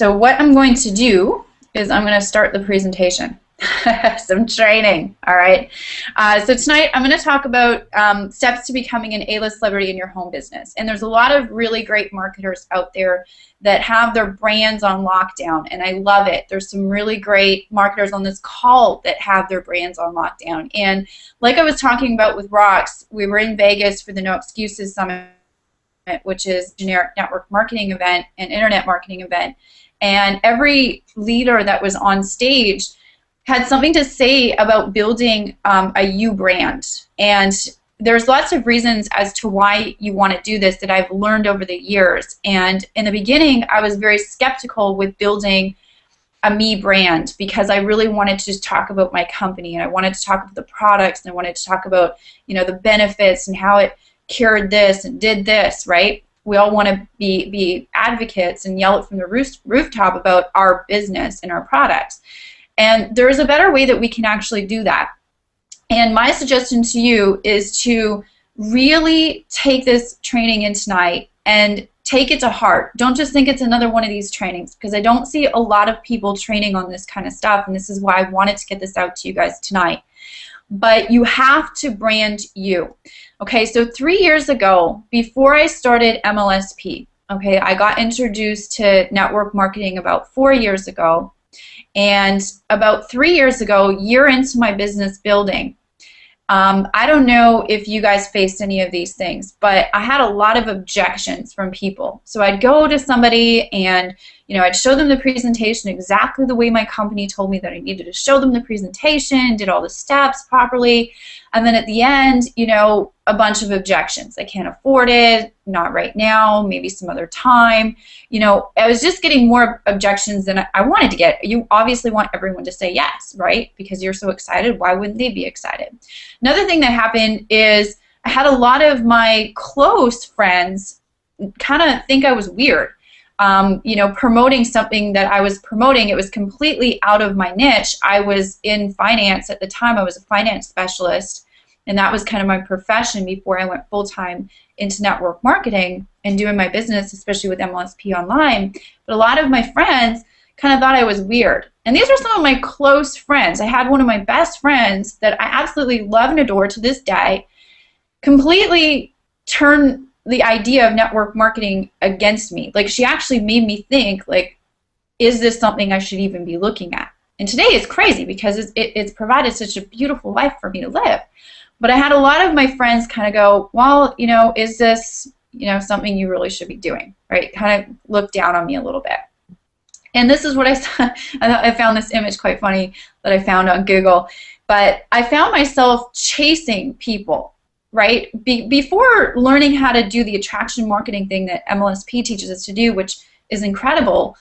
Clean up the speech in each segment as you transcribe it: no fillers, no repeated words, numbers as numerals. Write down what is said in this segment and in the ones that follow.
So what I'm going to do is I'm going to start the presentation. Some training, all right? So tonight I'm going to talk about steps to becoming an A-list celebrity in your home business. And there's a lot of really great marketers out there that have their brands on lockdown, and I love it. There's some really great marketers on this call that have their brands on lockdown. And like I was talking about with Rox, we were in Vegas for the No Excuses Summit, which is a generic network marketing event and internet marketing event. And every leader that was on stage had something to say about building a you brand. And there's lots of reasons as to why you want to do this that I've learned over the years. And in the beginning, I was very skeptical with building a me brand because I really wanted to just talk about my company, and I wanted to talk about the products, and I wanted to talk about, you know, the benefits and how it cured this and did this, right? We all want to be advocates and yell it from the rooftop about our business and our products. And there is a better way that we can actually do that. And my suggestion to you is to really take this training in tonight and take it to heart. Don't just think it's another one of these trainings, because I don't see a lot of people training on this kind of stuff, and this is why I wanted to get this out to you guys tonight. But you have to brand you. Okay, so 3 years ago, before I started MLSP, okay, I got introduced to network marketing about 4 years ago. And about 3 years ago, year into my business building, I don't know if you guys faced any of these things, but I had a lot of objections from people. So I'd go to somebody and, you know, I'd show them the presentation exactly the way my company told me that I needed to show them the presentation, did all the steps properly, and then at the end, you know, a bunch of objections. I can't afford it, not right now, maybe some other time. You know, I was just getting more objections than I wanted to get. You obviously want everyone to say yes, right? Because you're so excited. Why wouldn't they be excited? Another thing that happened is I had a lot of my close friends kind of think I was weird. You know, promoting something that I was promoting, it was completely out of my niche. I was in finance at the time. I was a finance specialist, and that was kind of my profession before I went full-time into network marketing and doing my business, especially with MLSP online. But a lot of my friends kind of thought I was weird. And these are some of my close friends. I had one of my best friends that I absolutely love and adore to this day completely turn the idea of network marketing against me. Like, she actually made me think, like, is this something I should even be looking at? And today is crazy because it's provided such a beautiful life for me to live. But I had a lot of my friends kind of go, well, you know, is this, you know, something you really should be doing, right? Kind of look down on me a little bit. And this is what I saw. I found this image quite funny that I found on Google. But I found myself chasing people, right? Before learning how to do the attraction marketing thing that MLSP teaches us to do, which is incredible,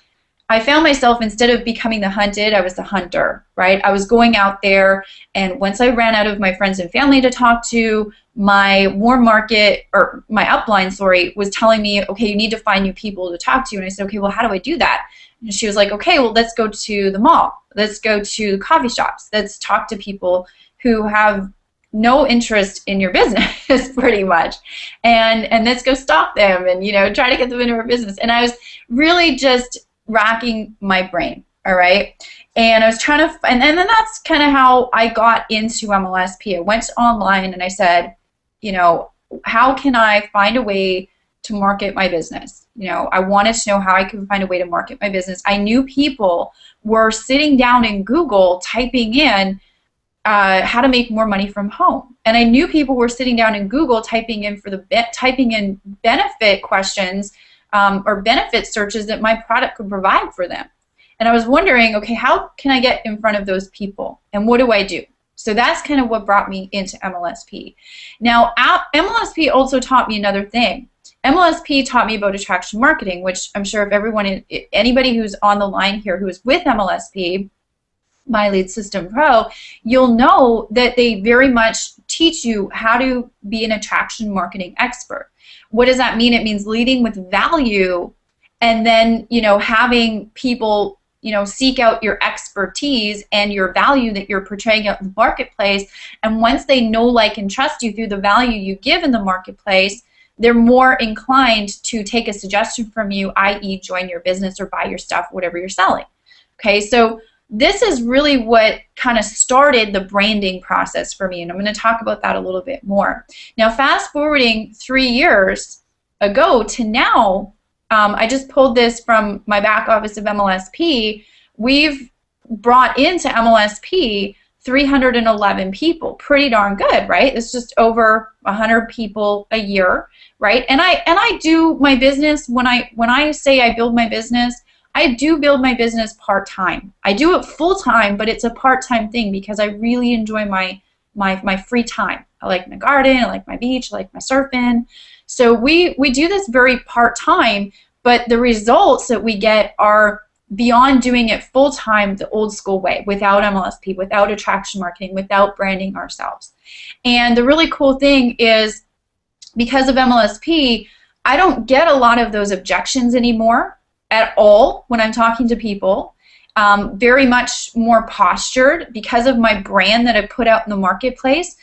I found myself, instead of becoming the hunted, I was the hunter, right? I was going out there, and once I ran out of my friends and family to talk to, my warm market, or my upline, sorry, was telling me, okay, you need to find new people to talk to. And I said, okay, well, how do I do that? And she was like, okay, well, let's go to the mall. Let's go to coffee shops. Let's talk to people who have no interest in your business, pretty much, and let's go stalk them and, you know, try to get them into our business. And I was really just racking my brain, all right? And I was trying to, and then that's kind of how I got into MLSP. I went online and I said, you know, how can I find a way to market my business? You know, I wanted to know how I could find a way to market my business. I knew people were sitting down in Google typing in how to make more money from home, and I knew people were sitting down in Google typing in benefit questions or benefit searches that my product could provide for them. And I was wondering, okay, how can I get in front of those people, and what do I do? So that's kind of what brought me into MLSP. Now, MLSP also taught me another thing. MLSP taught me about attraction marketing, which I'm sure if anybody who's on the line here who is with MLSP, My Lead System Pro, you'll know that they very much teach you how to be an attraction marketing expert. What does that mean? It means leading with value, and then, you know, having people, you know, seek out your expertise and your value that you're portraying out in the marketplace. And once they know, like, and trust you through the value you give in the marketplace, they're more inclined to take a suggestion from you, i.e. join your business or buy your stuff, whatever you're selling. Okay, so this is really what kind of started the branding process for me, and I'm going to talk about that a little bit more. Now, fast forwarding 3 years ago to now, I just pulled this from my back office of MLSP. We've brought into MLSP 311 people. Pretty darn good, right? It's just over 100 people a year, right? And I do my business, when I say I build my business, I do build my business part-time. I do it full-time, but it's a part-time thing because I really enjoy my free time. I like my garden, I like my beach, I like my surfing. So we do this very part-time, but the results that we get are beyond doing it full-time the old school way, without MLSP, without attraction marketing, without branding ourselves. And the really cool thing is, because of MLSP, I don't get a lot of those objections anymore at all when I'm talking to people. Very much more postured because of my brand that I put out in the marketplace.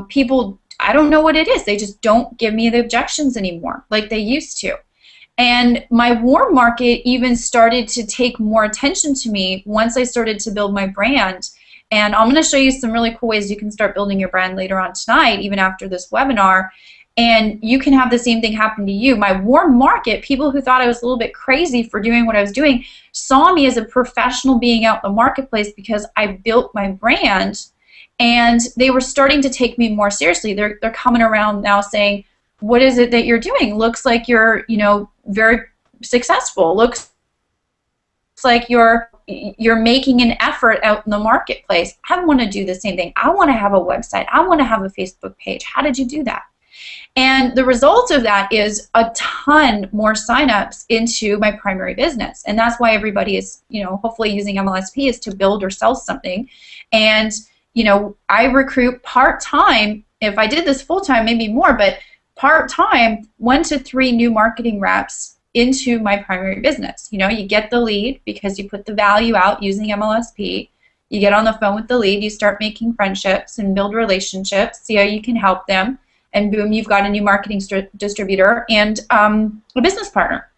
People, I don't know what it is. They just don't give me the objections anymore like they used to. And my warm market even started to take more attention to me once I started to build my brand. And I'm going to show you some really cool ways you can start building your brand later on tonight, even after this webinar. And you can have the same thing happen to you. My warm market, people who thought I was a little bit crazy for doing what I was doing, saw me as a professional being out in the marketplace because I built my brand, and they were starting to take me more seriously. They're coming around now saying, what is it that you're doing? Looks like you're, very successful. Looks like you're making an effort out in the marketplace. I want to do the same thing. I want to have a website. I want to have a Facebook page. How did you do that? And the result of that is a ton more signups into my primary business. And that's why everybody is, hopefully using MLSP is to build or sell something. And, I recruit part-time. If I did this full-time, maybe more, but part-time, 1 to 3 new marketing reps into my primary business. You get the lead because you put the value out using MLSP. You get on the phone with the lead, you start making friendships and build relationships, see how you can help them, and boom, you've got a new marketing distributor and a business partner.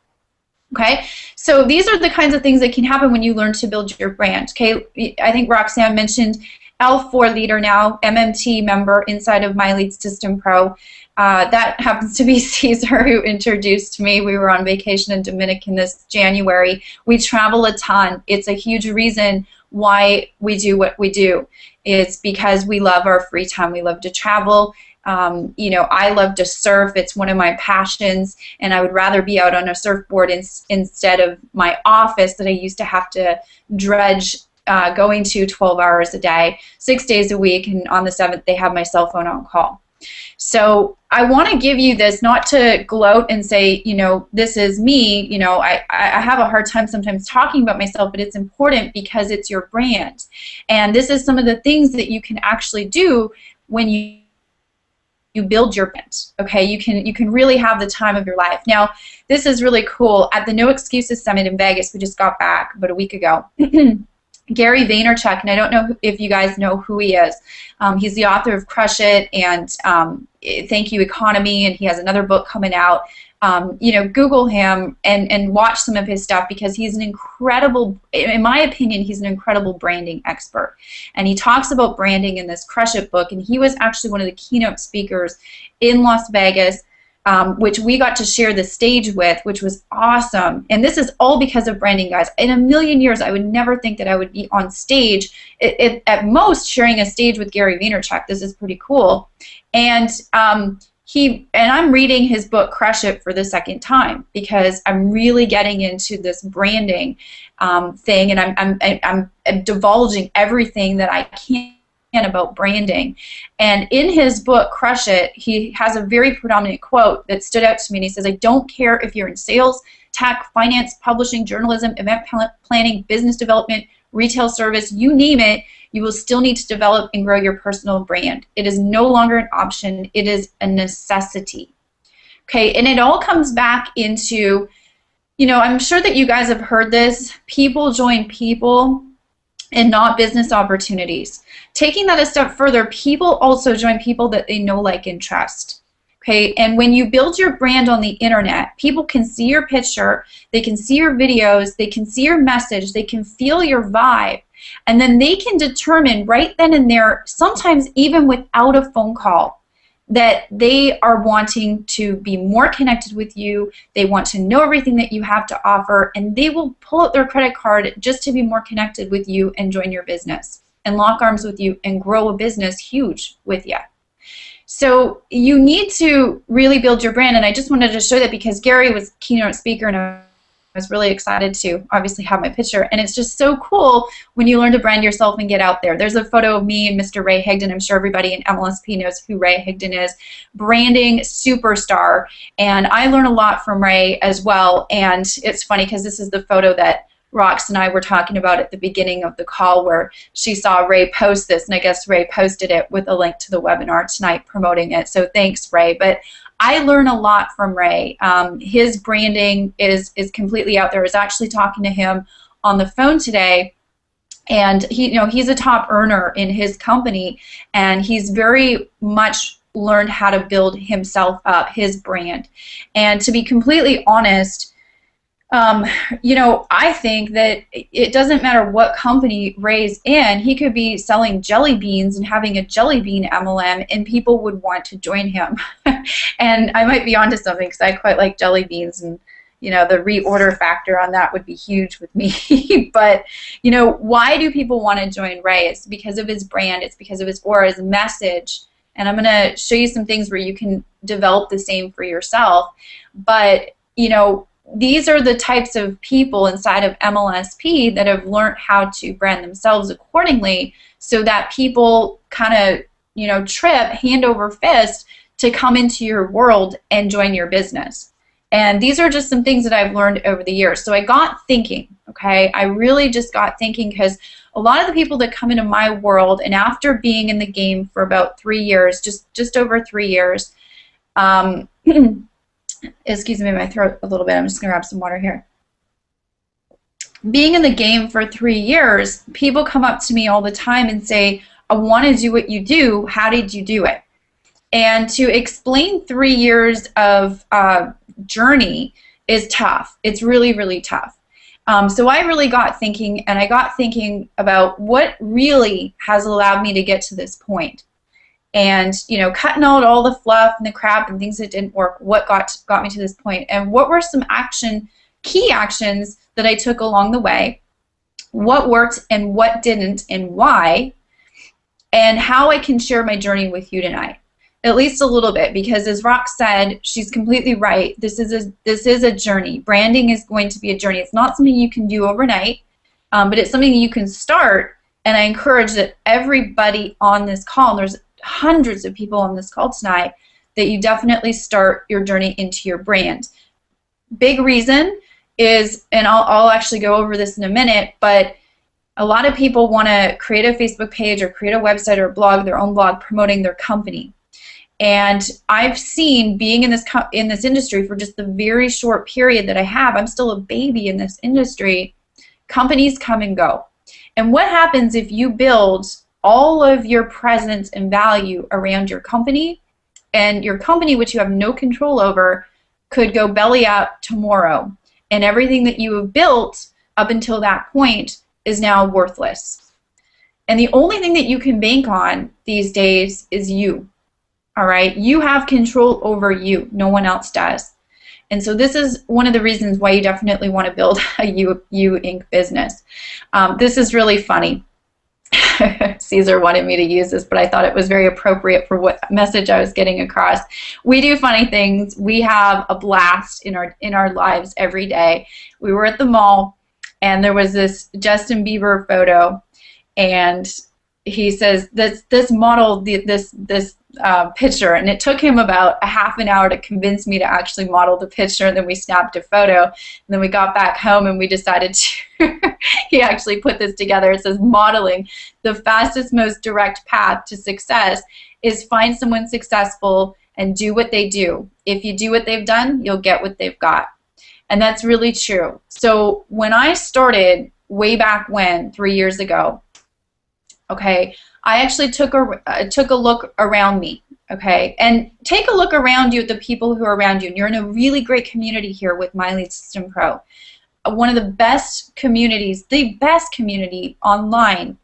Okay, so these are the kinds of things that can happen when you learn to build your brand. Okay, I think Roxanne mentioned L4 leader now, MMT member inside of My Lead System Pro. That happens to be Caesar, who introduced me. We were on vacation in Dominican this January. We travel a ton. It's a huge reason why we do what we do. It's because we love our free time. We love to travel. I love to surf. It's one of my passions, and I would rather be out on a surfboard instead of my office that I used to have to dredge going to 12 hours a day, 6 days a week, and on the 7th they have my cell phone on call. So I want to give you this, not to gloat and say, this is me. I have a hard time sometimes talking about myself, but it's important because it's your brand. And this is some of the things that you can actually do when you build your brand. Okay, you can really have the time of your life. Now, this is really cool. At the No Excuses Summit in Vegas, we just got back about a week ago. Gary Vaynerchuk, and I don't know if you guys know who he is. He's the author of Crush It and Thank You Economy, and he has another book coming out. Google him and watch some of his stuff because he's an incredible, in my opinion, he's an incredible branding expert. And he talks about branding in this Crush It book, and he was actually one of the keynote speakers in Las Vegas, which we got to share the stage with, which was awesome. And this is all because of branding, guys. In a million years, I would never think that I would be on stage, at most sharing a stage with Gary Vaynerchuk. This is pretty cool. And I'm reading his book Crush It for the second time because I'm really getting into this branding thing, and I'm divulging everything that I can about branding. And in his book Crush It, he has a very predominant quote that stood out to me, and he says, I don't care if you're in sales, tech, finance, publishing, journalism, event planning, business development, retail service, you name it, you will still need to develop and grow your personal brand. It is no longer an option, it is a necessity. Okay, and it all comes back into, I'm sure that you guys have heard this, people join people and not business opportunities. Taking that a step further, people also join people that they know, like, and trust. Okay, and when you build your brand on the internet, people can see your picture, they can see your videos, they can see your message, they can feel your vibe, and then they can determine right then and there, sometimes even without a phone call, that they are wanting to be more connected with you, they want to know everything that you have to offer, and they will pull out their credit card just to be more connected with you and join your business and lock arms with you and grow a business huge with you. So you need to really build your brand, and I just wanted to show that because Gary was keynote speaker, and I was really excited to obviously have my picture, and it's just so cool when you learn to brand yourself and get out there. There's a photo of me and Mr. Ray Higdon. I'm sure everybody in MLSP knows who Ray Higdon is. Branding superstar, and I learn a lot from Ray as well, and it's funny because this is the photo that Rox and I were talking about at the beginning of the call, where she saw Ray post this, and I guess Ray posted it with a link to the webinar tonight promoting it. So thanks, Ray. But I learn a lot from Ray. His branding is completely out there. I was actually talking to him on the phone today, and he's a top earner in his company, and he's very much learned how to build himself up, his brand. And to be completely honest, I think that it doesn't matter what company Ray's in. He could be selling jelly beans and having a jelly bean MLM, and people would want to join him. And I might be onto something because I quite like jelly beans, and the reorder factor on that would be huge with me. But why do people want to join Ray? It's because of his brand. It's because of his aura, his message. And I'm going to show you some things where you can develop the same for yourself. But these are the types of people inside of MLSP that have learned how to brand themselves accordingly, so that people kind of, trip hand over fist to come into your world and join your business. And these are just some things that I've learned over the years. So I got thinking, okay? I really just got thinking, because a lot of the people that come into my world, and after being in the game for about 3 years, just over 3 years, excuse me, my throat a little bit. I'm just going to grab some water here. Being in the game for 3 years, people come up to me all the time and say, I want to do what you do. How did you do it? And to explain 3 years of journey is tough. It's really, really tough. So I really got thinking, and I got thinking about what really has allowed me to get to this point. And cutting out all the fluff and the crap and things that didn't work, what got me to this point, and what were some key actions that I took along the way, what worked and what didn't, and why, and how I can share my journey with you tonight, at least a little bit, because as Rox said, she's completely right. This is a journey. Branding is going to be a journey. It's not something you can do overnight, but it's something you can start. And I encourage that everybody on this call, and there's hundreds of people on this call tonight, that you definitely start your journey into your brand. Big reason is, and I'll actually go over this in a minute, but a lot of people want to create a Facebook page or create a website or a blog, their own blog, promoting their company. And I've seen, being in this industry for just the very short period that I have, I'm still a baby in this industry, companies come and go. And what happens if you build all of your presence and value around your company, and your company, which you have no control over, could go belly up tomorrow, and everything that you have built up until that point is now worthless. And the only thing that you can bank on these days is you. All right? You have control over you. No one else does. And so this is one of the reasons why you definitely want to build a You Inc. business. This is really funny. Caesar wanted me to use this, but I thought it was very appropriate for what message I was getting across. We do funny things. We have a blast in our lives every day. We were at the mall, and there was this Justin Bieber photo, and he says this model, this picture, and it took him about a half an hour to convince me to actually model the picture, and then we snapped a photo, and then we got back home and we decided to he actually put this together. It says, modeling, the fastest, most direct path to success is find someone successful and do what they do. If you do what they've done, you'll get what they've got. And that's really true. So when I started way back when, 3 years ago, okay, I actually took a look around me. Okay, and take a look around you at the people who are around you. And you're in a really great community here with My Lead System Pro. One of the best communities, the best community online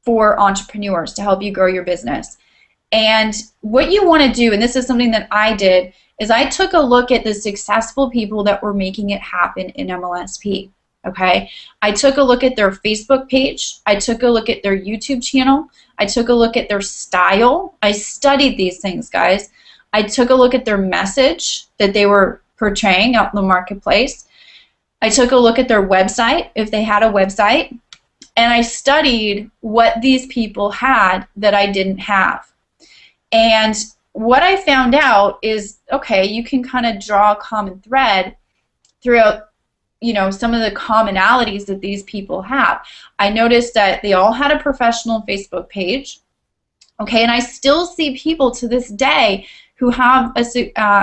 for entrepreneurs to help you grow your business. And what you want to do, and this is something that I did, is I took a look at the successful people that were making it happen in MLSP. Okay, I took a look at their Facebook page. I took a look at their YouTube channel. I took a look at their style. I studied these things, guys. I took a look at their message that they were portraying out in the marketplace. I took a look at their website, if they had a website, and I studied what these people had that I didn't have. And what I found out is, okay, you can kind of draw a common thread throughout, you know, some of the commonalities that these people have. I noticed that they all had a professional Facebook page, okay, and I still see people to this day who have a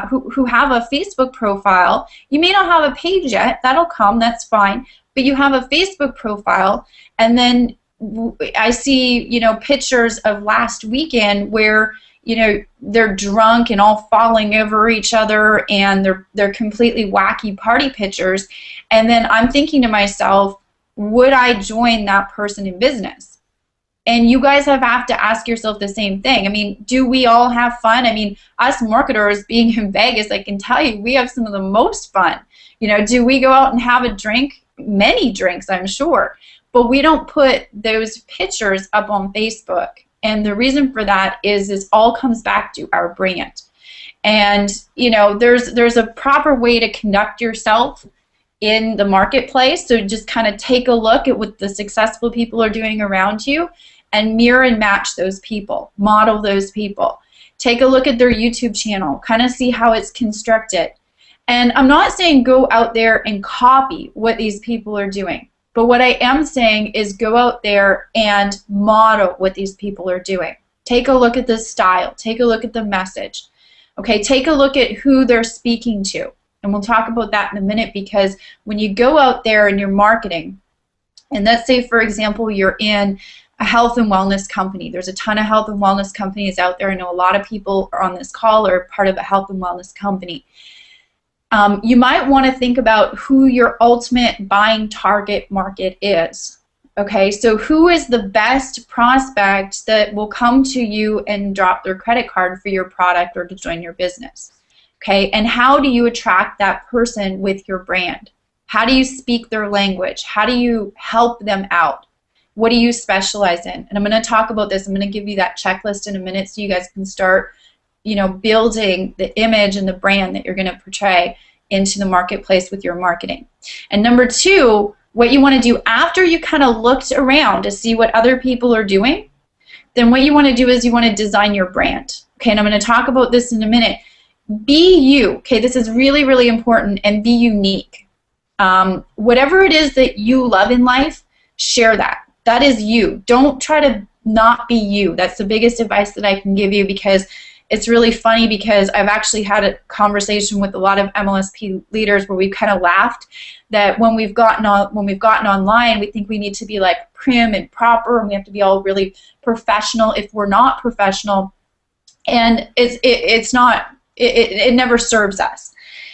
who have a Facebook profile. You may not have a page yet. That'll come. That's fine. But you have a Facebook profile, and then I see, you know, pictures of last weekend where, you know, they're drunk and all falling over each other, and they're completely wacky party pictures. And then I'm thinking to myself, would I join that person in business? And you guys have to ask yourself the same thing. I mean, do we all have fun? I mean, us marketers being in Vegas, I can tell you, we have some of the most fun. You know, do we go out and have a drink? Many drinks, I'm sure. But we don't put those pictures up on Facebook. And the reason for that is it all comes back to our brand. And, you know, there's a proper way to conduct yourself in the marketplace. So just kind of take a look at what the successful people are doing around you and mirror and match those people, model those people. Take a look at their YouTube channel, kind of see how it's constructed. And I'm not saying go out there and copy what these people are doing. But what I am saying is go out there and model what these people are doing. Take a look at the style. Take a look at the message. Okay, take a look at who they're speaking to. And we'll talk about that in a minute, because when you go out there and you're marketing, and let's say, for example, you're in a health and wellness company. There's a ton of health and wellness companies out there. I know a lot of people are on this call or part of a health and wellness company. You might want to think about who your ultimate buying target market is. Okay, so who is the best prospect that will come to you and drop their credit card for your product or to join your business? Okay, and how do you attract that person with your brand? How do you speak their language? How do you help them out? What do you specialize in? And I'm going to talk about this. I'm going to give you that checklist in a minute so you guys can start, you know, building the image and the brand that you're going to portray into the marketplace with your marketing. And number two, what you want to do after you kind of looked around to see what other people are doing, then what you want to do is you want to design your brand. Okay, and I'm going to talk about this in a minute. Be you. Okay, this is really, really important, and be unique. Whatever it is that you love in life, share that. That is you. Don't try to not be you. That's the biggest advice that I can give you, because it's really funny, because I've actually had a conversation with a lot of MLSP leaders where we've kind of laughed that when we've gotten online, we think we need to be like prim and proper, and we have to be all really professional if we're not professional, and it never serves us.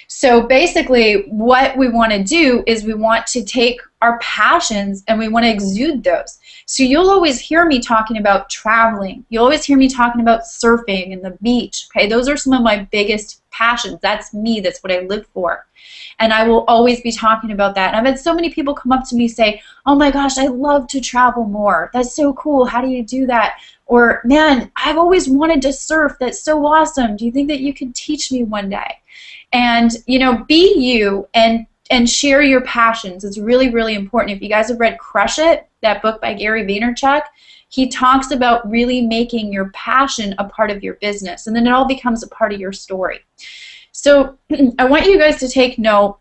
So basically what we want to do is we want to take our passions and we want to exude those. So you'll always hear me talking about traveling. You'll always hear me talking about surfing and the beach. Okay, those are some of my biggest passions. That's me. That's what I live for. And I will always be talking about that. And I've had so many people come up to me say, oh my gosh, I love to travel more. That's so cool. How do you do that? Or, man, I've always wanted to surf. That's so awesome. Do you think that you could teach me one day? And, you know, be you and share your passions. It's really, really important. If you guys have read Crush It, that book by Gary Vaynerchuk, he talks about really making your passion a part of your business, and then it all becomes a part of your story. So I want you guys to take note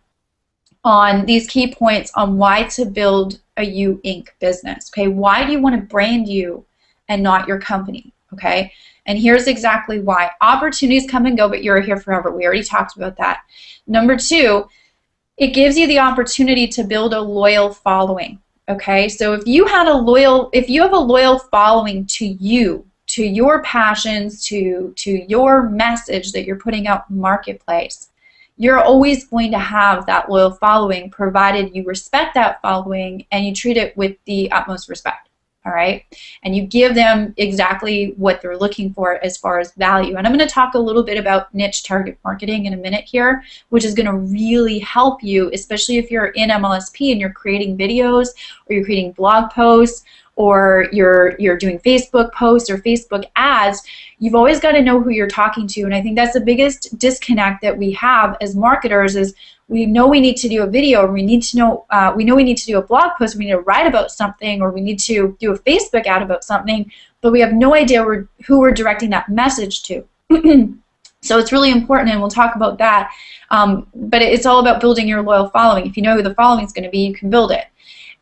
on these key points on why to build a You Inc. business. Okay, why do you want to brand you and not your company? Okay, and here's exactly why. Opportunities come and go, but you're here forever. We already talked about that. Number two, it gives you the opportunity to build a loyal following. Okay, so if you have a loyal following to you, your passions, to your message that you're putting out in the marketplace, you're always going to have that loyal following, provided you respect that following and you treat it with the utmost respect. All right, and you give them exactly what they're looking for as far as value. And I'm going to talk a little bit about niche target marketing in a minute here, which is going to really help you, especially if you're in MLSP and you're creating videos or you're creating blog posts or you're doing Facebook posts or Facebook ads. You've always got to know who you're talking to. And I think that's the biggest disconnect that we have as marketers is we know we need to do a video, or we know we need to do a blog post, we need to write about something, or we need to do a Facebook ad about something, but we have no idea who we're directing that message to. So it's really important, and we'll talk about that. But it's all about building your loyal following. If you know who the following is going to be, you can build it.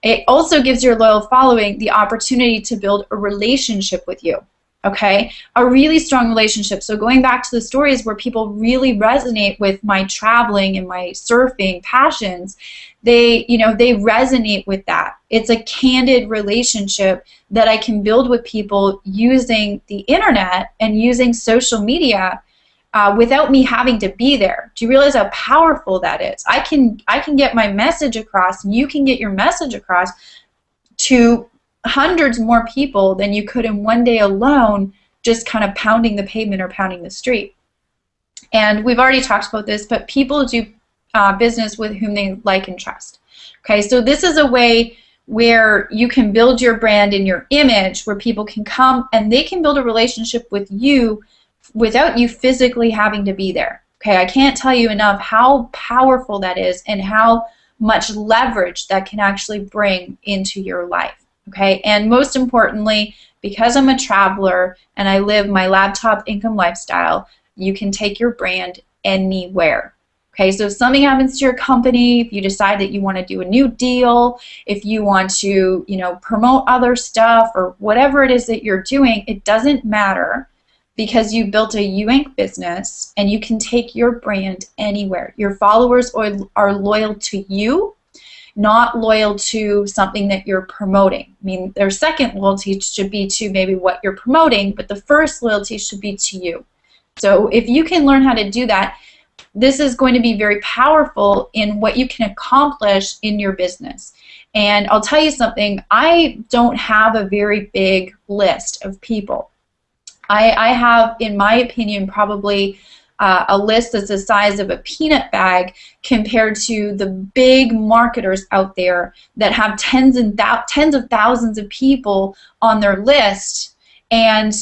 It also gives your loyal following the opportunity to build a relationship with you. Okay, a really strong relationship. So going back to the stories where people really resonate with my traveling and my surfing passions, they resonate with that. It's a candid relationship that I can build with people using the internet and using social media without me having to be there. Do you realize how powerful that is? I can get my message across, and you can get your message across to hundreds more people than you could in one day alone, just kind of pounding the pavement or pounding the street. And we've already talked about this, but people do business with whom they like and trust. Okay, so this is a way where you can build your brand and your image, where people can come and they can build a relationship with you without you physically having to be there. Okay, I can't tell you enough how powerful that is and how much leverage that can actually bring into your life. Okay, and most importantly, because I'm a traveler and I live my laptop income lifestyle, you can take your brand anywhere. Okay, so if something happens to your company, if you decide that you want to do a new deal, if you want to, promote other stuff or whatever it is that you're doing, it doesn't matter, because you built a Inc. business and you can take your brand anywhere. Your followers are loyal to you, not loyal to something that you're promoting. I mean, their second loyalty should be to maybe what you're promoting, but the first loyalty should be to you. So if you can learn how to do that, this is going to be very powerful in what you can accomplish in your business. And I'll tell you something, I don't have a very big list of people. I have, in my opinion, probably a list that's the size of a peanut bag compared to the big marketers out there that have tens of thousands of people on their list. And,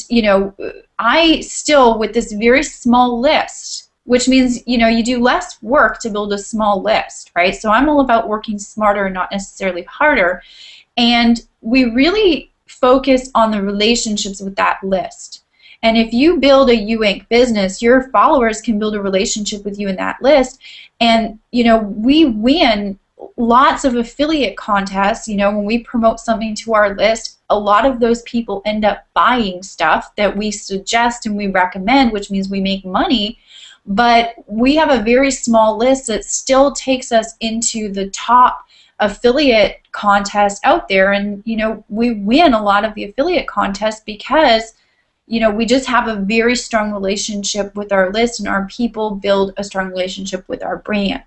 I still, with this very small list, which means, you do less work to build a small list, right? So I'm all about working smarter and not necessarily harder. And we really focus on the relationships with that list. And if you build a Inc. business, your followers can build a relationship with you in that list. And, we win lots of affiliate contests. When we promote something to our list, a lot of those people end up buying stuff that we suggest and we recommend, which means we make money. But we have a very small list that still takes us into the top affiliate contest out there. And, we win a lot of the affiliate contests because we just have a very strong relationship with our list, and our people build a strong relationship with our brand.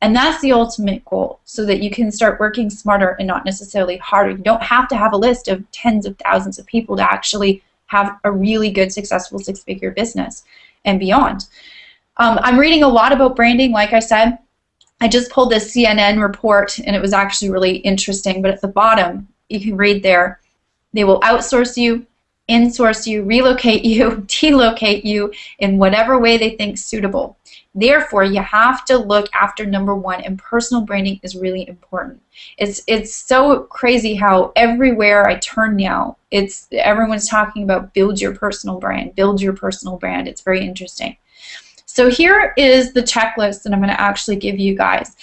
And that's the ultimate goal, so that you can start working smarter and not necessarily harder. You don't have to have a list of tens of thousands of people to actually have a really good, successful six-figure business and beyond. I'm reading a lot about branding, like I said. I just pulled this CNN report, and it was actually really interesting. But at the bottom, you can read there, they will outsource you, insource you, relocate you, delocate you in whatever way they think suitable. Therefore, you have to look after number one, and personal branding is really important. It's so crazy how everywhere I turn now, everyone's talking about build your personal brand, build your personal brand. It's very interesting. So here is the checklist that I'm going to actually give you guys.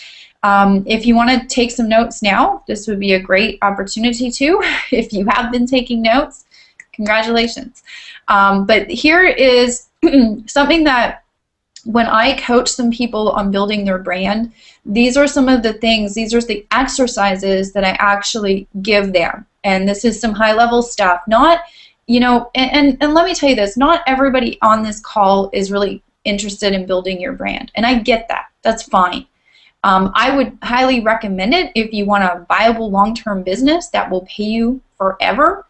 If you want to take some notes now, this would be a great opportunity to. If you have been taking notes, congratulations. But here is something that when I coach some people on building their brand, these are some of the things, these are the exercises that I actually give them. And this is some high-level stuff, not you know, and let me tell you this, not everybody on this call is really interested in building your brand. And I get that. That's fine. I would highly recommend it if you want a viable long-term business that will pay you forever.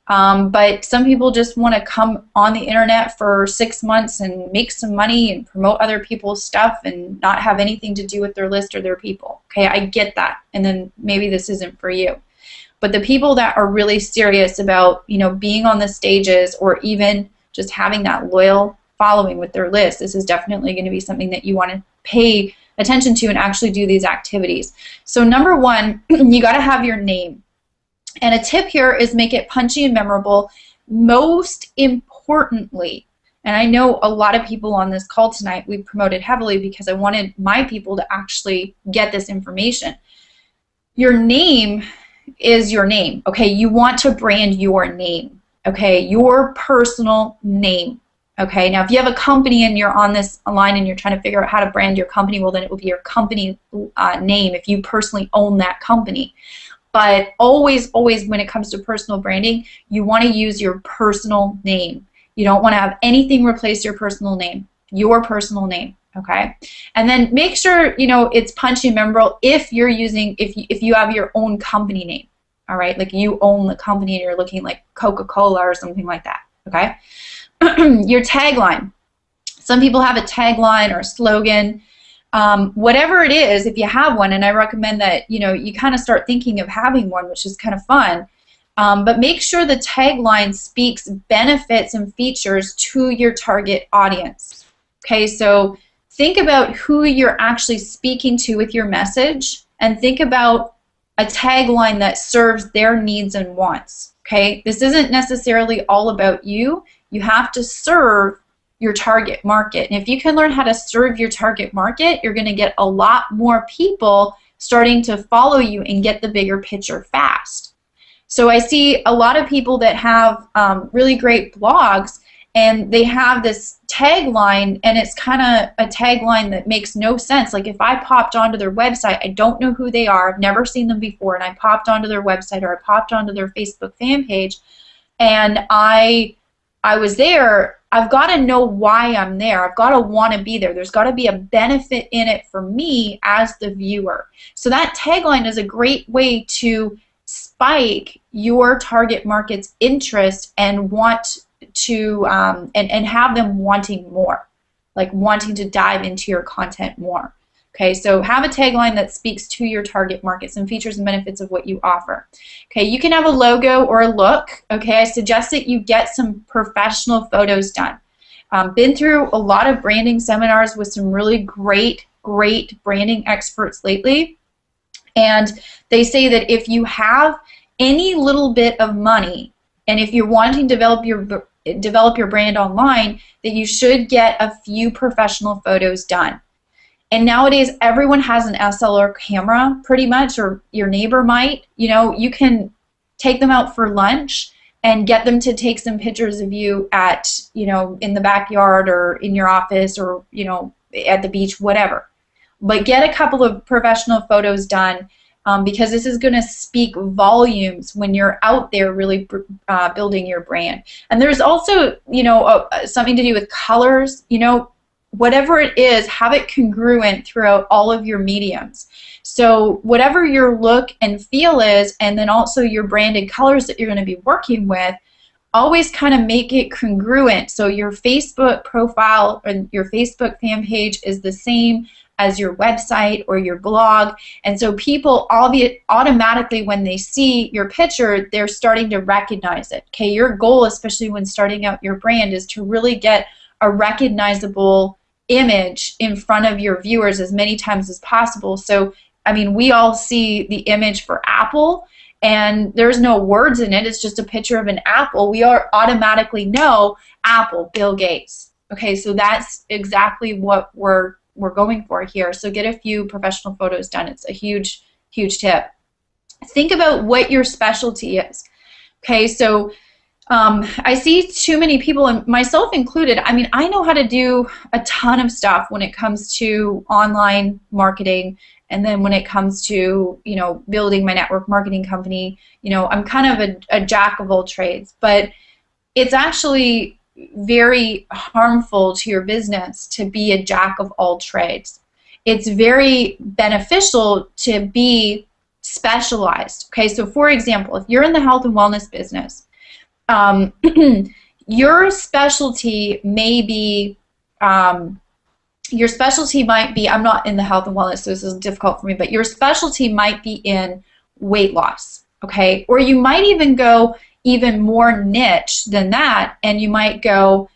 But some people just want to come on the internet for 6 months and make some money and promote other people's stuff and not have anything to do with their list or their people. Okay, I get that. And then maybe this isn't for you. But the people that are really serious about, you know, being on the stages or even just having that loyal following with their list, this is definitely going to be something that you want to pay attention to and actually do these activities. So number one, you got to have your name. And a tip here is make it punchy and memorable. Most importantly, and I know a lot of people on this call tonight, we promoted heavily because I wanted my people to actually get this information. Your name is your name, okay? You want to brand your name, okay? Your personal name, okay? Now, if you have a company and you're on this line and you're trying to figure out how to brand your company, well, then it will be your company name if you personally own that company. But always, always when it comes to personal branding, you want to use your personal name. You don't want to have anything replace your personal name, okay? And then make sure, you know, it's punchy and memorable if you're using, if you have your own company name, all right? Like you own the company and you're looking like Coca-Cola or something like that, okay? Your tagline. Some people have a tagline or a slogan. Whatever it is, if you have one, and I recommend that, you know, you kind of start thinking of having one, which is kind of fun, but make sure the tagline speaks benefits and features to your target audience. Okay, so think about who you're actually speaking to with your message, and think about a tagline that serves their needs and wants. Okay, this isn't necessarily all about you. You have to serve your target market. And if you can learn how to serve your target market, you're going to get a lot more people starting to follow you and get the bigger picture fast. So I see a lot of people that have really great blogs, and they have this tagline, and it's kind of a tagline that makes no sense. Like if I popped onto their website, I don't know who they are, I've never seen them before, and I popped onto their website or I popped onto their Facebook fan page, and I was there, I've got to know why I'm there. I've got to want to be there. There's got to be a benefit in it for me as the viewer. So that tagline is a great way to spike your target market's interest and want to and have them wanting more, like wanting to dive into your content more. Okay, so have a tagline that speaks to your target market, some features and benefits of what you offer. Okay, you can have a logo or a look. Okay, I suggest that you get some professional photos done. Been through a lot of branding seminars with some really great branding experts lately, and they say that if you have any little bit of money, and if you're wanting to develop your brand online, that you should get a few professional photos done. And nowadays, everyone has an SLR camera, pretty much, or your neighbor might. You know, you can take them out for lunch and get them to take some pictures of you at, you know, in the backyard or in your office or, you know, at the beach, whatever. But get a couple of professional photos done because this is going to speak volumes when you're out there really building your brand. And there's also, you know, something to do with colors, you know. Whatever it is, have it congruent throughout all of your mediums. So whatever your look and feel is, and then also your branded colors that you're going to be working with, always kind of make it congruent. So your Facebook profile or your Facebook fan page is the same as your website or your blog. And so people automatically, when they see your picture, they're starting to recognize it. Okay, your goal, especially when starting out your brand, is to really get a recognizable image in front of your viewers as many times as possible. So, I mean, we all see the image for Apple, and there's no words in it. It's just a picture of an apple. We automatically know Apple, Bill Gates. Okay, so that's exactly what we're going for here. So get a few professional photos done. It's a huge tip. Think about what your specialty is. Okay, so I see too many people, and myself included, I mean, I know how to do a ton of stuff when it comes to online marketing, and then when it comes to, you know, building my network marketing company. You know, I'm kind of a jack of all trades, but it's actually very harmful to your business to be a jack of all trades. It's very beneficial to be specialized. Okay, so for example, if you're in the health and wellness business, your specialty may be, your specialty might be, I'm not in the health and wellness, so this is difficult for me, but your specialty might be in weight loss, okay? Or you might even go even more niche than that, and you might go,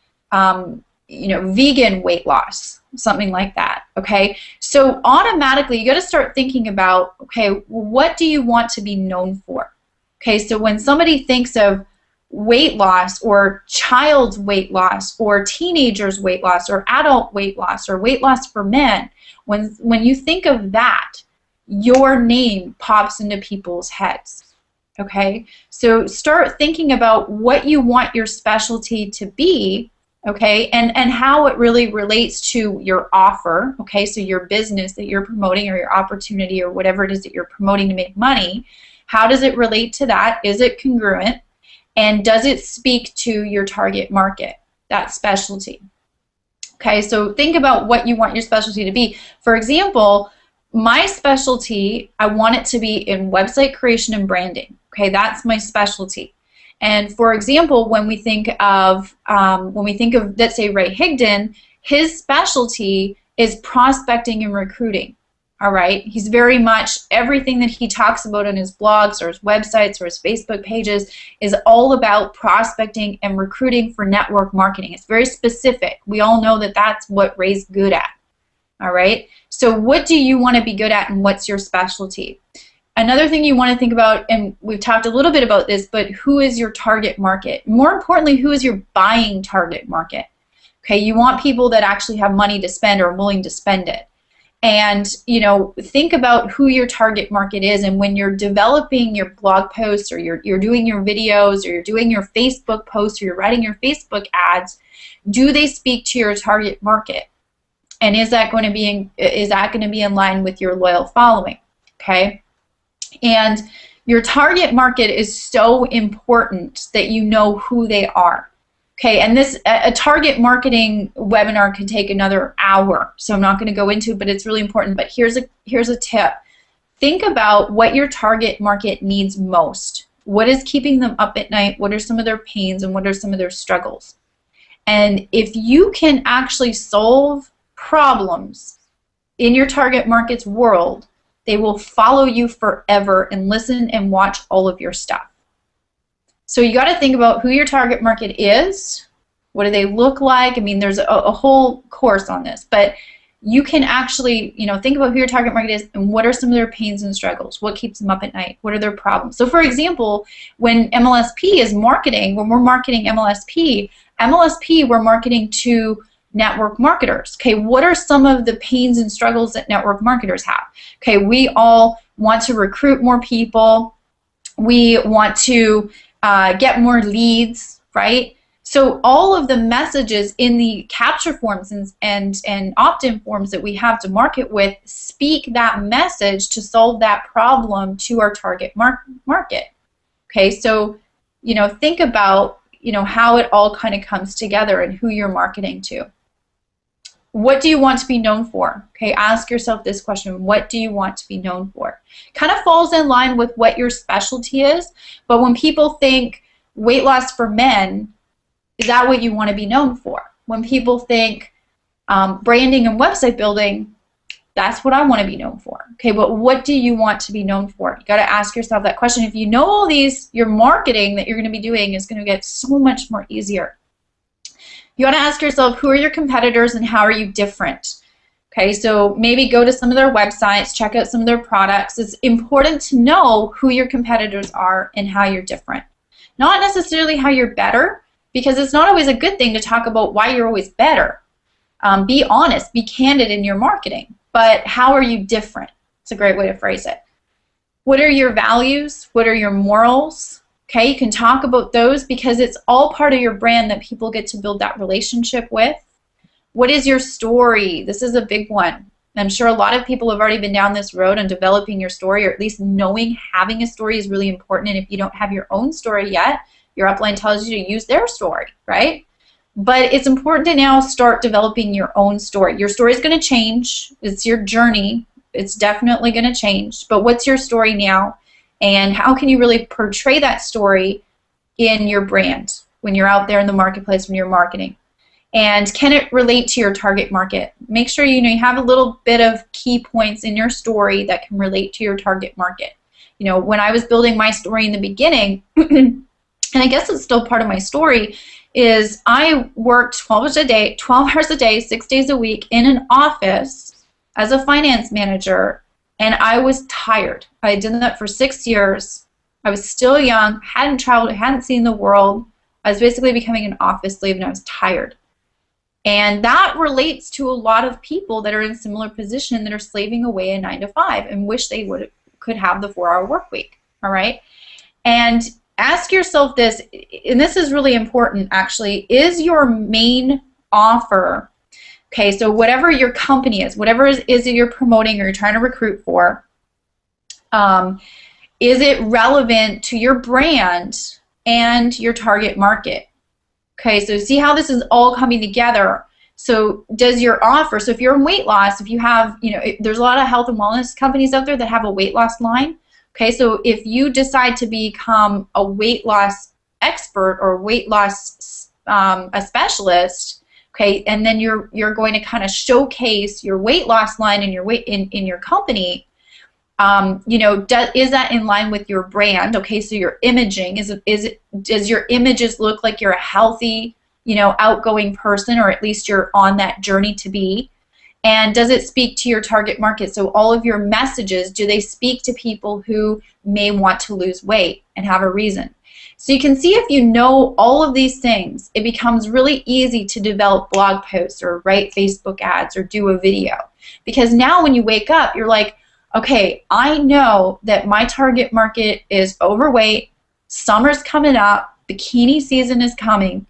you know, vegan weight loss, something like that, okay? So automatically, you got to start thinking about, okay, what do you want to be known for? Okay, so when somebody thinks of weight loss or child's weight loss or teenagers weight loss or adult weight loss or weight loss for men, when you think of that, your name pops into people's heads. Okay, so start thinking about what you want your specialty to be, okay, and how it really relates to your offer, okay, so your business that you're promoting or your opportunity or whatever it is that you're promoting to make money. How does it relate to that? Is it congruent? And does it speak to your target market, that specialty? Okay, so think about what you want your specialty to be. For example, my specialty, I want it to be in website creation and branding. Okay, that's my specialty. And for example, when we think of, let's say, Ray Higdon, his specialty is prospecting and recruiting. All right, he's very much, everything that he talks about on his blogs or his websites or his Facebook pages is all about prospecting and recruiting for network marketing. It's very specific. We all know that that's what Ray's good at. All right, so what do you want to be good at, and what's your specialty? Another thing you want to think about, and we've talked a little bit about this, but who is your target market? More importantly, who is your buying target market? Okay, you want people that actually have money to spend or are willing to spend it. And, you know, think about who your target market is, and when you're developing your blog posts or you're doing your videos or you're doing your Facebook posts or you're writing your Facebook ads, do they speak to your target market? And is that going to be in line with your loyal following? Okay? And your target market is so important that you know who they are. Okay, and this, a target marketing webinar could take another hour, so I'm not going to go into it, but it's really important. But here's a tip. Think about what your target market needs most. What is keeping them up at night? What are some of their pains, and what are some of their struggles? And if you can actually solve problems in your target market's world, they will follow you forever and listen and watch all of your stuff. So you got to think about who your target market is. What do they look like? I mean, there's a whole course on this, but you can actually, you know, think about who your target market is and what are some of their pains and struggles. What keeps them up at night? What are their problems? So, for example, when MLSP is marketing, when we're marketing MLSP, we're marketing to network marketers. Okay, what are some of the pains and struggles that network marketers have? Okay, we all want to recruit more people. We want to get more leads, right? So all of the messages in the capture forms and opt-in forms that we have to market with speak that message to solve that problem to our target market. Okay, so, you know, think about, you know, how it all kind of comes together and who you're marketing to. What do you want to be known for? Okay, ask yourself this question. What do you want to be known for? Kind of falls in line with what your specialty is, but when people think weight loss for men, is that what you want to be known for? When people think branding and website building, that's what I want to be known for. Okay, but what do you want to be known for? You got to ask yourself that question. If you know all these, your marketing that you're going to be doing is going to get so much more easier. You want to ask yourself, who are your competitors and how are you different? Okay, so maybe go to some of their websites, check out some of their products. It's important to know who your competitors are and how you're different. Not necessarily how you're better, because it's not always a good thing to talk about why you're always better. Be honest, be candid in your marketing, but how are you different? It's a great way to phrase it. What are your values? What are your morals? Okay, you can talk about those because it's all part of your brand that people get to build that relationship with. What is your story? This is a big one. I'm sure a lot of people have already been down this road on developing your story, or at least knowing having a story is really important. And if you don't have your own story yet, Your upline tells you to use their story, right? But it's important to now start developing your own story. Your story is going to change. It's your journey. It's definitely going to change. But what's your story now? And how can you really portray that story in your brand when you're out there in the marketplace, when you're marketing? And can it relate to your target market? Make sure you have a little bit of key points in your story that can relate to your target market. When I was building my story in the beginning, and I guess it's still part of my story, is I worked 12 hours a day, 6 days a week in an office as a finance manager, and I was tired. I had done that for 6 years. I was still young, hadn't traveled, hadn't seen the world. I was basically becoming an office slave, and I was tired. And that relates to a lot of people that are in a similar position that are slaving away a 9 to 5 and wish they could have the 4-hour work week, all right? And ask yourself this, and this is really important actually, is your main offer, okay, so whatever your company is, whatever is that you're promoting or you're trying to recruit for, is it relevant to your brand and your target market? Okay, so see how this is all coming together. So does your offer, so if you're in weight loss, if you have, there's a lot of health and wellness companies out there that have a weight loss line. Okay, so if you decide to become a weight loss expert or weight loss a specialist, okay, and then you're going to kind of showcase your weight loss line in your in your company, is that in line with your brand? Okay, so your imaging does your images look like you're a healthy, outgoing person, or at least you're on that journey to be? And does it speak to your target market? So all of your messages, do they speak to people who may want to lose weight and have a reason? So you can see if you know all of these things, it becomes really easy to develop blog posts or write Facebook ads or do a video. Because now when you wake up, you're like, okay, I know that my target market is overweight, summer's coming up, bikini season is coming.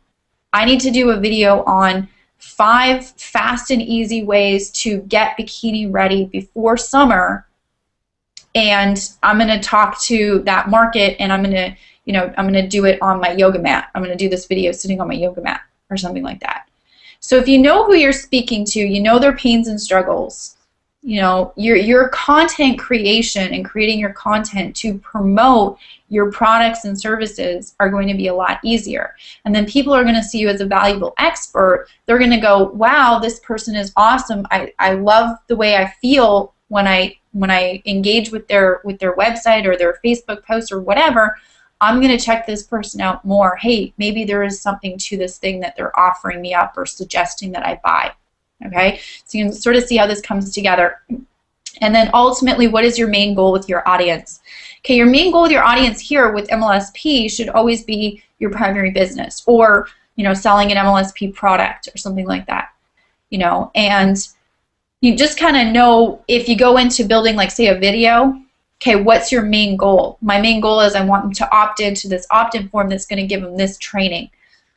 I need to do a video on 5 fast and easy ways to get bikini ready before summer, and I'm going to talk to that market, and I'm going to do it on my yoga mat. I'm going to do this video sitting on my yoga mat or something like that. So if you know who you're speaking to, you know their pains and struggles, your content creation and creating your content to promote your products and services are going to be a lot easier. And then people are going to see you as a valuable expert. They're going to go, wow, this person is awesome. I love the way I feel when I engage with their website or their Facebook post or whatever. I'm going to check this person out more. Hey, maybe there is something to this thing that they're offering me up or suggesting that I buy. Okay, so you can sort of see how this comes together. And then ultimately, what is your main goal with your audience? Okay, your main goal with your audience here with MLSP should always be your primary business, or selling an MLSP product or something like that. And you just kind of know, if you go into building, like, say, a video, okay, what's your main goal? My main goal is I want them to opt into this opt-in form that's going to give them this training.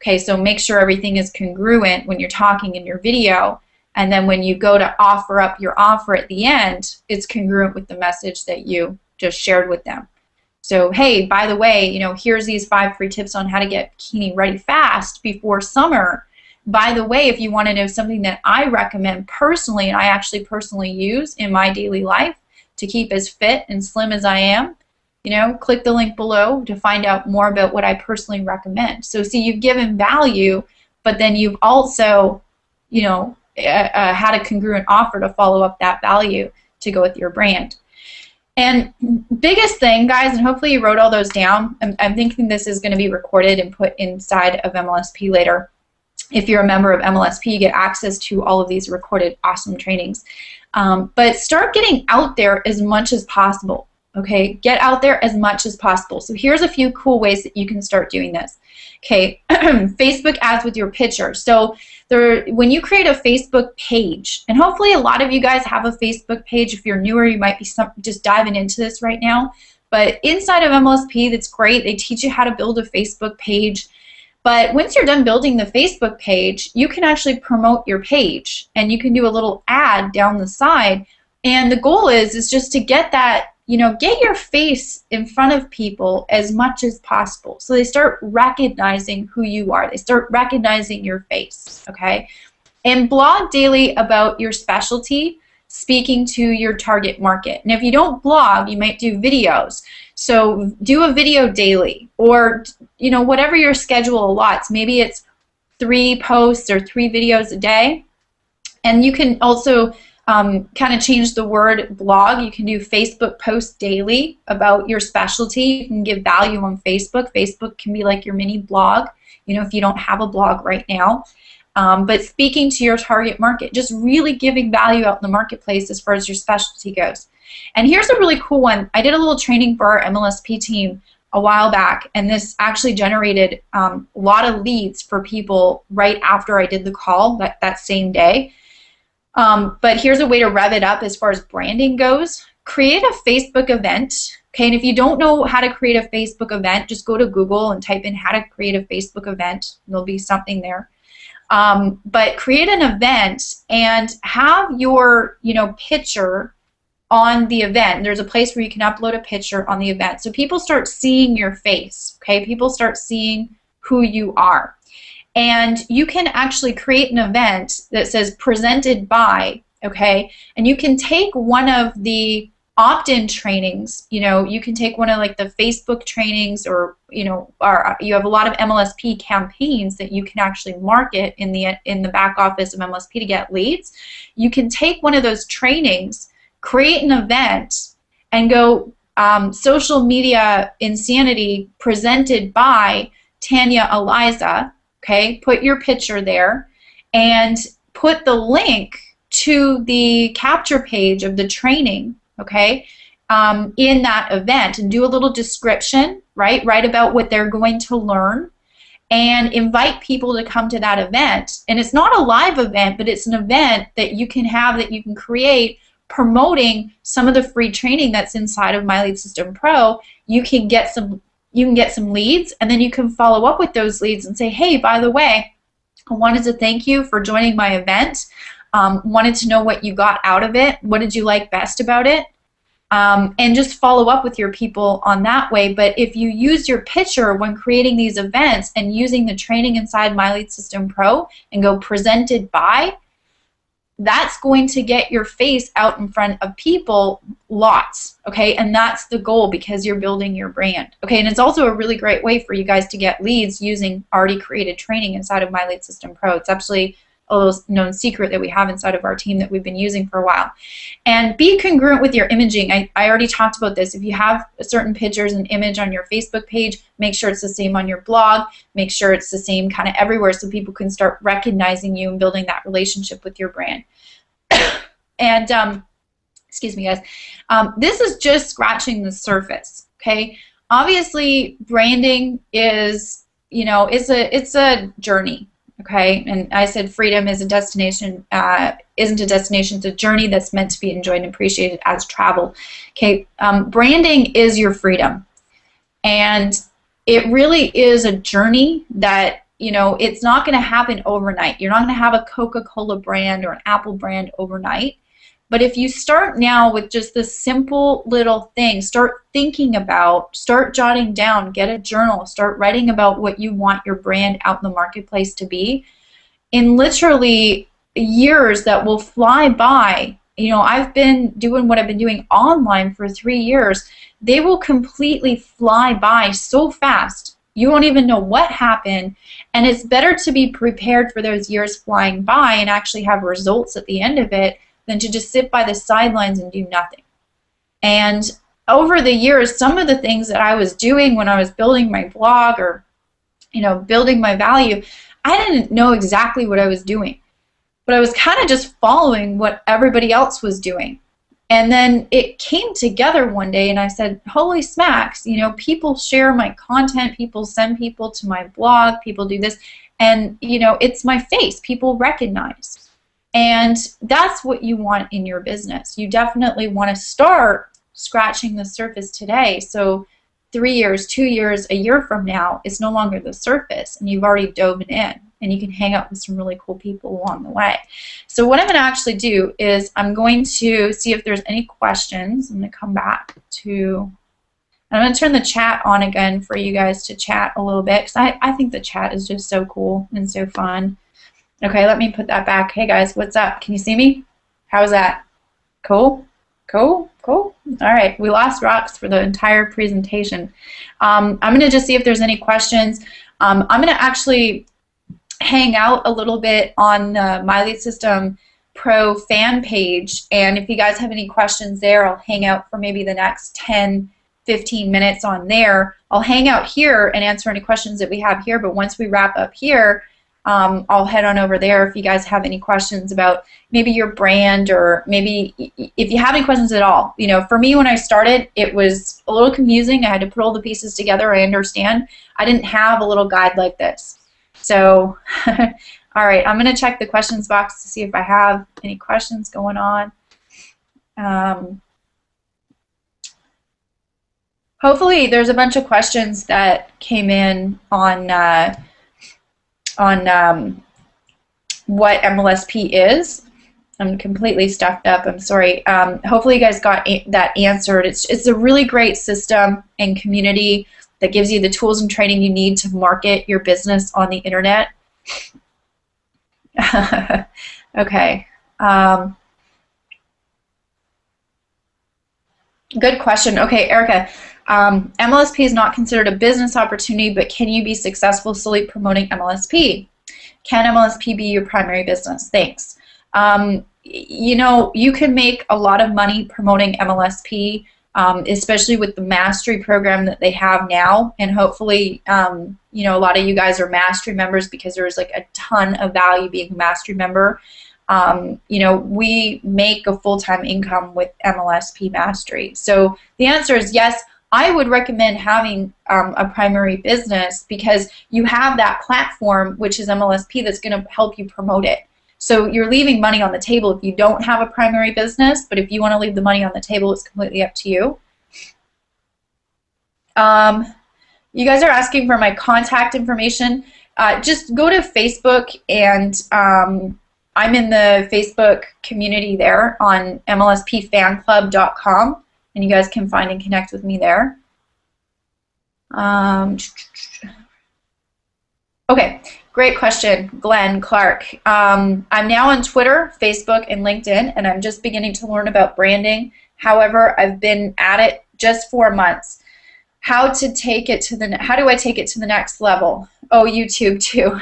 Okay, so make sure everything is congruent when you're talking in your video. And then when you go to offer up your offer at the end, it's congruent with the message that you just shared with them. So, hey, by the way, here's these 5 free tips on how to get bikini ready fast before summer. By the way, if you want to know something that I recommend personally, and I actually personally use in my daily life to keep as fit and slim as I am, click the link below to find out more about what I personally recommend. So, see, you've given value, but then you've also, had a congruent offer to follow up that value to go with your brand. And biggest thing, guys, and hopefully you wrote all those down. I'm thinking this is going to be recorded and put inside of MLSP later. If you're a member of MLSP, you get access to all of these recorded awesome trainings. But start getting out there as much as possible. Okay, get out there as much as possible. So here's a few cool ways that you can start doing this. Okay, Facebook ads with your picture. So when you create a Facebook page, and hopefully a lot of you guys have a Facebook page. If you're newer, you might be just diving into this right now. But inside of MLSP, that's great. They teach you how to build a Facebook page. But once you're done building the Facebook page, you can actually promote your page, and you can do a little ad down the side. And the goal is just to get that get your face in front of people as much as possible. So they start recognizing who you are. They start recognizing your face, okay? And blog daily about your specialty, speaking to your target market. And if you don't blog, you might do videos. So do a video daily, or whatever your schedule allots. Maybe it's 3 posts or 3 videos a day. And you can also kind of change the word blog. You can do Facebook posts daily about your specialty. You can give value on Facebook. Facebook can be like your mini blog, if you don't have a blog right now. But speaking to your target market, just really giving value out in the marketplace as far as your specialty goes. And here's a really cool one. I did a little training for our MLSP team a while back, and this actually generated a lot of leads for people right after I did the call that same day. But here's a way to rev it up as far as branding goes. Create a Facebook event. Okay, and if you don't know how to create a Facebook event, just go to Google and type in how to create a Facebook event. There'll be something there. But create an event and have your picture on the event. There's a place where you can upload a picture on the event. So people start seeing your face, okay? People start seeing who you are. And you can actually create an event that says presented by, okay? And you can take one of the opt-in trainings, you can take one of like the Facebook trainings, or or you have a lot of MLSP campaigns that you can actually market in the back office of MLSP to get leads. You can take one of those trainings, create an event, and go social media insanity presented by Tanya Aliza. Okay, put your picture there and put the link to the capture page of the training, okay, in that event, and do a little description, right? Write about what they're going to learn, and invite people to come to that event. And it's not a live event, but it's an event that you can have, that you can create, promoting some of the free training that's inside of My Lead System Pro. You can get some leads, and then you can follow up with those leads and say, hey, by the way, I wanted to thank you for joining my event. Wanted to know what you got out of it. What did you like best about it? And just follow up with your people on that way. But if you use your picture when creating these events and using the training inside My Lead System Pro and go presented by, that's going to get your face out in front of people lots, okay? And that's the goal, because you're building your brand, okay? And it's also a really great way for you guys to get leads using already created training inside of My Lead System Pro. It's actually a little known secret that we have inside of our team that we've been using for a while. And be congruent with your imaging. I already talked about this. If you have certain pictures and image on your Facebook page, make sure it's the same on your blog. Make sure it's the same kind of everywhere, so people can start recognizing you and building that relationship with your brand. And excuse me, guys. This is just scratching the surface, okay? Obviously, branding is, it's a journey. Okay, and I said freedom is a destination, isn't a destination, it's a journey that's meant to be enjoyed and appreciated as travel. Okay, branding is your freedom, and it really is a journey that, it's not going to happen overnight. You're not going to have a Coca-Cola brand or an Apple brand overnight. But if you start now with just this simple little thing, start thinking about, start jotting down, get a journal, start writing about what you want your brand out in the marketplace to be, in literally years that will fly by. I've been doing what I've been doing online for 3 years. They will completely fly by so fast. You won't even know what happened, and it's better to be prepared for those years flying by and actually have results at the end of it than to just sit by the sidelines and do nothing. And over the years, some of the things that I was doing when I was building my blog or, building my value, I didn't know exactly what I was doing. But I was kind of just following what everybody else was doing. And then it came together one day, and I said, holy smacks, people share my content, people send people to my blog, people do this, and, it's my face, people recognize. And that's what you want in your business. You definitely want to start scratching the surface today. So 3 years, 2 years, a year from now, it's no longer the surface, and you've already dove in. and you can hang out with some really cool people along the way. So what I'm going to actually do is I'm going to see if there's any questions. I'm going to come back to, I'm going to turn the chat on again for you guys to chat a little bit, because I think the chat is just so cool and so fun. Okay, let me put that back. Hey guys, what's up? Can you see me? How's that? Cool? Cool? Cool? All right, we lost Rox for the entire presentation. I'm going to just see if there's any questions. I'm going to actually hang out a little bit on the My Lead System Pro fan page, and if you guys have any questions there, I'll hang out for maybe the next 10, 15 minutes on there. I'll hang out here and answer any questions that we have here, but once we wrap up here, I'll head on over there if you guys have any questions about maybe your brand, or maybe if you have any questions at all. You know, for me, when I started, it was a little confusing. I had to put all the pieces together. I understand. I didn't have a little guide like this. So, all right, I'm going to check the questions box to see if I have any questions going on. Hopefully, there's a bunch of questions that came in on what MLSP is. I'm completely stuffed up. I'm sorry. Hopefully you guys got that answered. It's a really great system and community that gives you the tools and training you need to market your business on the internet. Okay. Good question. Okay, Erica. MLSP is not considered a business opportunity, but can you be successful solely promoting MLSP? Can MLSP be your primary business? Thanks. You know, you can make a lot of money promoting MLSP, especially with the mastery program that they have now, and hopefully, you know, a lot of you guys are mastery members, because there's like a ton of value being a mastery member. You know, we make a full-time income with MLSP Mastery. So the answer is yes. I would recommend having a primary business, because you have that platform, which is MLSP, that's going to help you promote it. So you're leaving money on the table if you don't have a primary business, but if you want to leave the money on the table, it's completely up to you. You guys are asking for my contact information. Just go to Facebook, and I'm in the Facebook community there on MLSPfanclub.com. And you guys can find and connect with me there. Okay, great question, Glenn Clark. I'm now on Twitter, Facebook, and LinkedIn, and I'm just beginning to learn about branding. However, I've been at it just 4 months. How do I take it to the next level? Oh, YouTube too.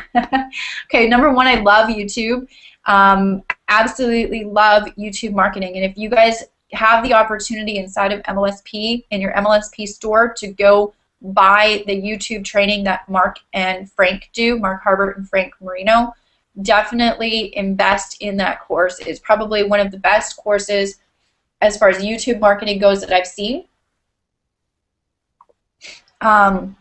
Okay, number one, I love YouTube. Absolutely love YouTube marketing, and if you guys have the opportunity inside of MLSP in your MLSP store to go buy the YouTube training that Mark and Frank do, Mark Harbert and Frank Marino, definitely invest in that course. It's probably one of the best courses as far as YouTube marketing goes that I've seen. And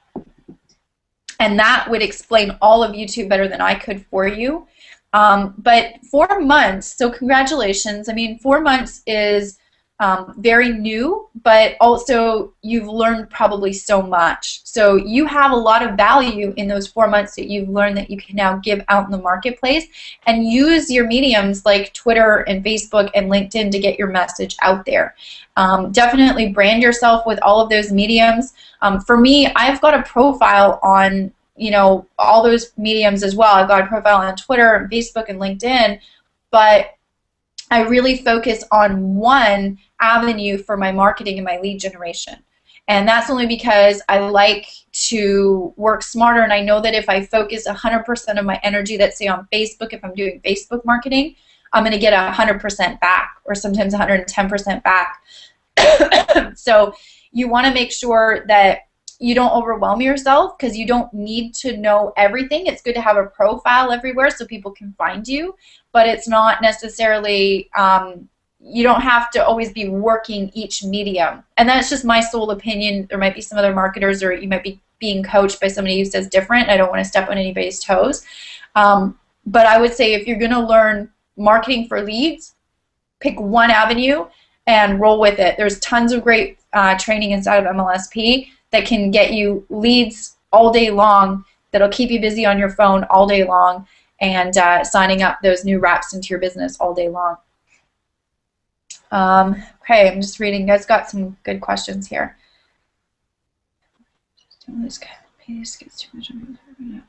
that would explain all of YouTube better than I could for you. But 4 months, so congratulations. I mean, 4 months is very new, but also you've learned probably so much. So you have a lot of value in those 4 months that you've learned that you can now give out in the marketplace, and use your mediums like Twitter and Facebook and LinkedIn to get your message out there. Definitely brand yourself with all of those mediums. For me, I've got a profile on, you know, all those mediums as well. I've got a profile on Twitter and Facebook and LinkedIn, but I really focus on one avenue for my marketing and my lead generation. And that's only because I like to work smarter, and I know that if I focus 100% of my energy, let's say on Facebook, if I'm doing Facebook marketing, I'm going to get 100% back, or sometimes 110% back. So you want to make sure that you don't overwhelm yourself, because you don't need to know everything. It's good to have a profile everywhere so people can find you, but it's not necessarily, you don't have to always be working each medium. And that's just my sole opinion. There might be some other marketers, or you might be being coached by somebody who says different. I don't want to step on anybody's toes. But I would say if you're going to learn marketing for leads, pick one avenue and roll with it. There's tons of great training inside of MLSP that can get you leads all day long that'll keep you busy on your phone all day long and signing up those new reps into your business all day long. Okay, I'm just reading. You guys got some good questions here.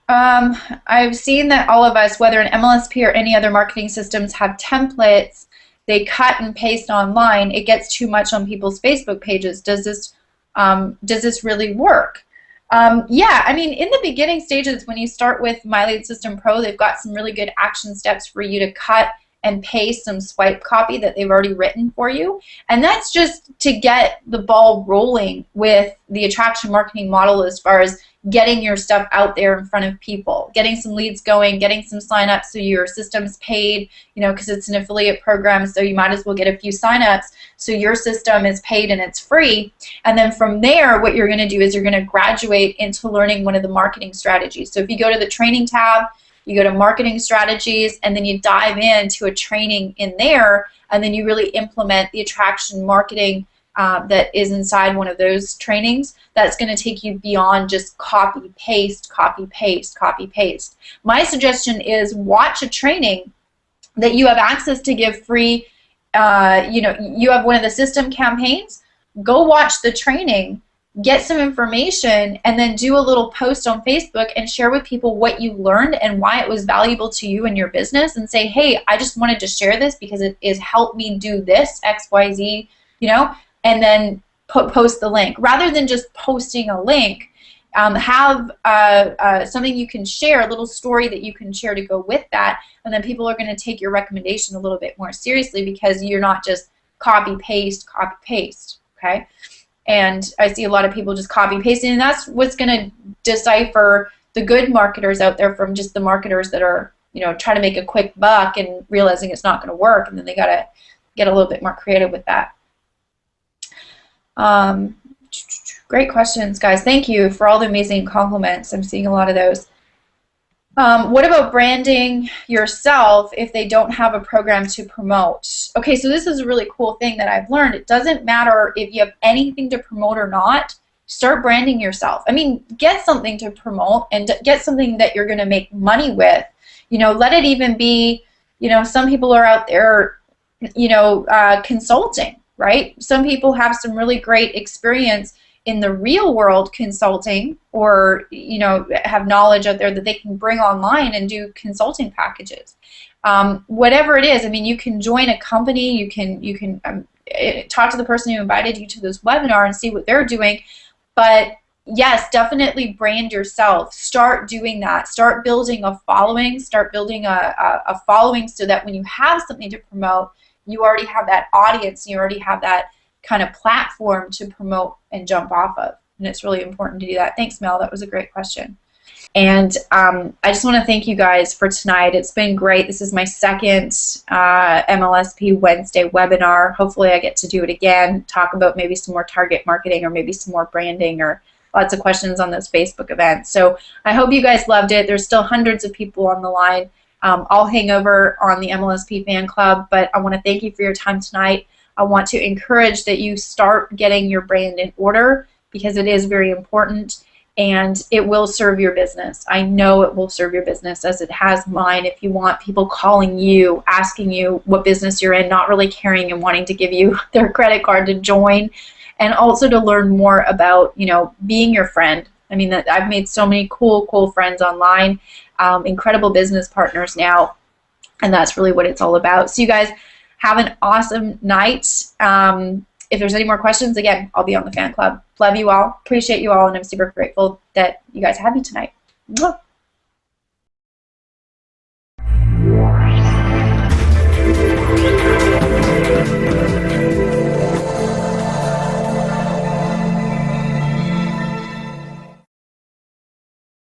I've seen that all of us, whether in MLSP or any other marketing systems, have templates they cut and paste online. It gets too much on people's Facebook pages. Does this really work? Yeah, I mean, in the beginning stages, when you start with My Lead System Pro, they've got some really good action steps for you to cut and paste some swipe copy that they've already written for you. And that's just to get the ball rolling with the attraction marketing model as far as getting your stuff out there in front of people, getting some leads going, getting some signups so your system's paid, you know, because it's an affiliate program, so you might as well get a few signups so your system is paid and it's free. And then from there, what you're going to do is you're going to graduate into learning one of the marketing strategies. So if you go to the training tab, you go to marketing strategies, and then you dive into a training in there, and then you really implement the attraction marketing that is inside one of those trainings. That's going to take you beyond just copy, paste, copy, paste, copy, paste. My suggestion is watch a training that you have access to give free. You know, you have one of the system campaigns. Go watch the training, get some information, and then do a little post on Facebook and share with people what you learned and why it was valuable to you and your business, and say, hey, I just wanted to share this because it has helped me do this, X, Y, Z, you know, and then post the link. Rather than just posting a link, have something you can share, a little story that you can share to go with that, and then people are going to take your recommendation a little bit more seriously because you're not just copy, paste, okay? And I see a lot of people just copy pasting, and that's what's going to decipher the good marketers out there from just the marketers that are, you know, trying to make a quick buck and realizing it's not going to work, and then they got to get a little bit more creative with that. Great questions, guys. Thank you for all the amazing compliments. I'm seeing a lot of those. What about branding yourself if they don't have a program to promote? Okay, so this is a really cool thing that I've learned. It doesn't matter if you have anything to promote or not. Start branding yourself. I mean, get something to promote and get something that you're going to make money with. You know, let it even be, you know, some people are out there, you know, consulting, right? Some people have some really great experience in the real world consulting, or, you know, have knowledge out there that they can bring online and do consulting packages. Whatever it is, I mean, you can join a company, you can talk to the person who invited you to this webinar and see what they're doing. But yes, definitely brand yourself. Start doing that. Start building a following. Start building a following so that when you have something to promote, you already have that audience, you already have that kind of platform to promote and jump off of. And it's really important to do that. Thanks, Mel. That was a great question. And I just want to thank you guys for tonight. It's been great. This is my second MLSP Wednesday webinar. Hopefully I get to do it again, talk about maybe some more target marketing or maybe some more branding or lots of questions on those Facebook events. So I hope you guys loved it. There's still hundreds of people on the line. I'll hang over on the MLSP fan club, but I want to thank you for your time tonight. I want to encourage that you start getting your brand in order because it is very important and it will serve your business. I know it will serve your business as it has mine. If you want people calling you, asking you what business you're in, not really caring and wanting to give you their credit card to join, and also to learn more about, you know, being your friend. I mean, I've made so many cool friends online, incredible business partners now, and that's really what it's all about. So you guys have an awesome night. If there's any more questions, again, I'll be on the fan club. Love you all. Appreciate you all, and I'm super grateful that you guys had me tonight. Mwah.